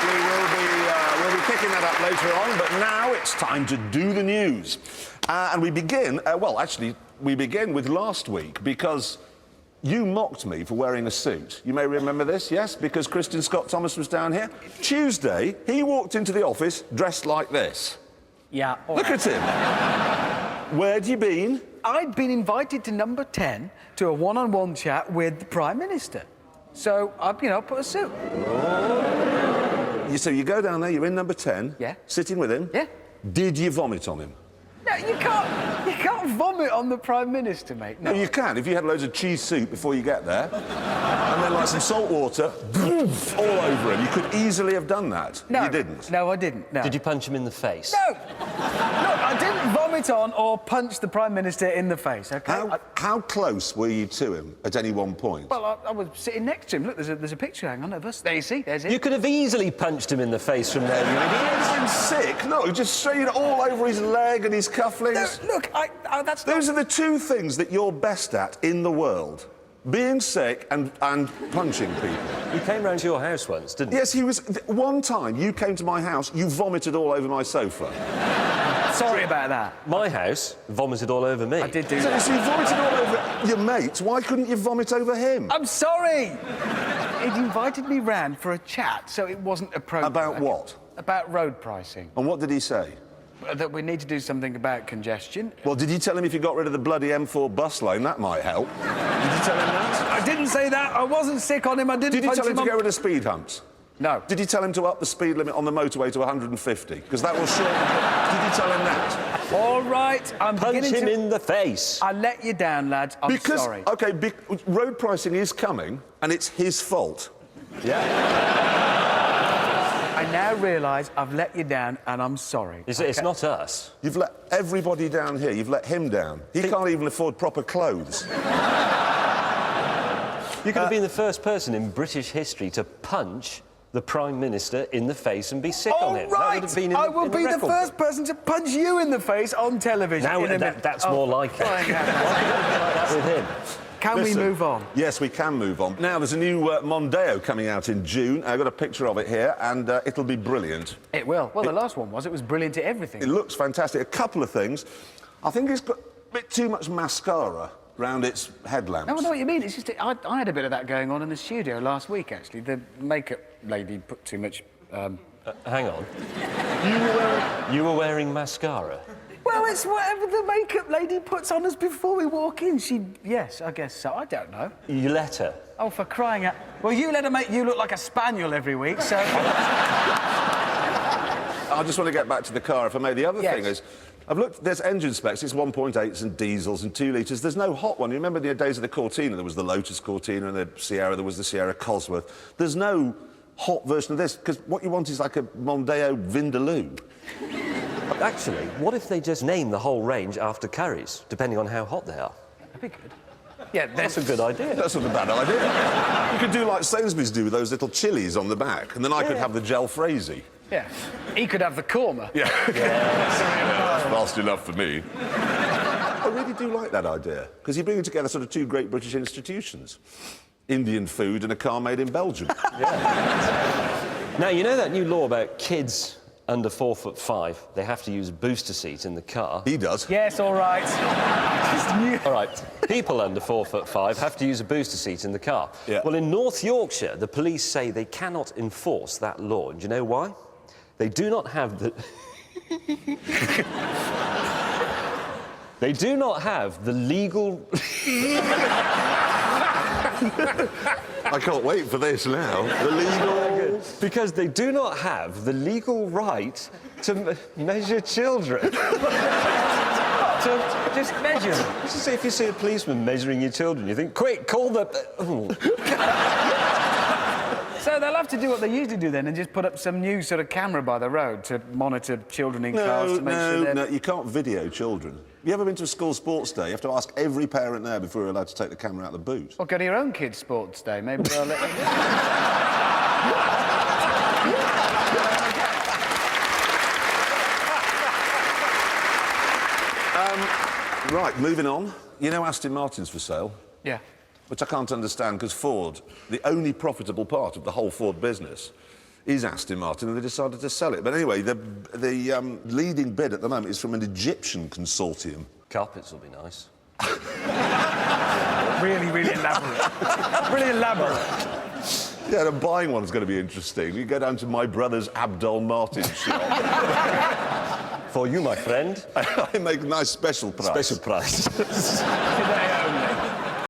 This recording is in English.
We'll be picking that up later on, but now it's time to do the news. And we begin, we begin with last week, because you mocked me for wearing a suit. You may remember this, yes? Because Christian Scott Thomas was down here. Tuesday, he walked into the office dressed like this. Yeah. Look at him. Where'd you been? I'd been invited to number 10 to a one-on-one chat with the Prime Minister. So, I put a suit. So you go down there, you're in number 10. Yeah. Sitting with him. Yeah. Did you vomit on him? No, you can't vomit on the Prime Minister, mate. No. Well, you can, if you had loads of cheese soup before you get there. And then, like, some salt water, all over him. You could easily have done that. No. You didn't. No, I didn't, no. Did you punch him in the face? No! Look, I didn't vomit on or punch the Prime Minister in the face, OK? How close were you to him at any one point? Well, I was sitting next to him. Look, there's a picture, hang on, of us. There you see, there's it. You could have easily punched him in the face from there, you idiot. He was sick. No, just straight all over his leg and his cufflinks. No, look, that's Those are the two things that you're best at in the world. Being sick and punching people. He came round to your house once, didn't he? Yes, he was... One time, you came to my house, you vomited all over my sofa. Sorry about that. My house vomited all over me. I did do So that. you vomited all over your mate. Why couldn't you vomit over him? I'm sorry! He'd invited me round for a chat, so it wasn't appropriate. About what? About road pricing. And what did he say? That we need to do something about congestion. Well, did you tell him if you got rid of the bloody M4 bus lane, that might help? Did you tell him that? I didn't say that. I wasn't sick on him. I didn't Did you punch tell him to on... get rid of speed humps? No. Did you tell him to up the speed limit on the motorway to 150? Because that will shorten... Did you tell him that? All right, I'm Punch beginning him to... in the face. I let you down, lads. I'm sorry. OK, road pricing is coming, and it's his fault. Yeah. I now realise I've let you down, and I'm sorry. It's not us. You've let everybody down here. You've let him down. He can't even afford proper clothes. You could have been the first person in British history to punch the Prime Minister in the face and be sick on him. All right, That would have been I will be the record. first person to punch you in the face on television. Now in a minute. that's more like it. Why could it be like that with him? Can Listen, we move on? Yes, we can move on. Now, there's a new Mondeo coming out in June. I've got a picture of it here, and it'll be brilliant. It will. Well, the last one was. It was brilliant at everything. It looks fantastic. A couple of things. I think it's got a bit too much mascara round its headlamps. No, I know what you mean. It's just... I had a bit of that going on in the studio last week, actually. The makeup lady put too much... Hang on. You were wearing mascara? Well, it's whatever the makeup lady puts on us before we walk in. Yes, I guess so. I don't know. You let her? Oh, for crying out... Well, you let her make you look like a spaniel every week, so... I just want to get back to the car, if I may. The other Yes. thing is, I've looked, there's engine specs, it's 1.8s and diesels and 2 litres. There's no hot one. You remember the days of the Cortina? There was the Lotus Cortina and the Sierra, there was the Sierra Cosworth. There's no hot version of this, because what you want is like a Mondeo Vindaloo. Actually, what if they just name the whole range after curries, depending on how hot they are? That'd be good. Yeah, That's a good idea. That's not a bad idea. You could do like Sainsbury's do with those little chilies on the back, and then I could have the Jalfrezi. Yeah. He could have the korma. Yeah. That's fast enough for me. I really do like that idea, because you're bringing together sort of two great British institutions. Indian food and a car made in Belgium. Now, you know that new law about kids under 4'5", they have to use a booster seat in the car? He does. Yes, all right. All right, people under 4'5" have to use a booster seat in the car. Yeah. Well, in North Yorkshire, the police say they cannot enforce that law. And do you know why? They do not have the... They do not have the legal... I can't wait for this now. The legal... Because they do not have the legal right to measure children. To just measure them. Just say if you see a policeman measuring your children, you think, quick, call the... So they'll have to do what they usually do then and just put up some new sort of camera by the road to monitor children in cars to make sure they're... No, you can't video children. You ever been to a school sports day? You have to ask every parent there before you're allowed to take the camera out of the boot. Well, go to your own kid's sports day. Maybe they'll let you... Right, moving on. You know Aston Martin's for sale? Yeah. Which I can't understand, because Ford, the only profitable part of the whole Ford business, is Aston Martin, and they decided to sell it. But anyway, the leading bid at the moment is from an Egyptian consortium. Carpets will be nice. Really, really elaborate. Really elaborate. Yeah, the buying one's going to be interesting. You go down to my brother's Abdul Martin shop. For you, my friend. I make a nice special price. Special price. Today.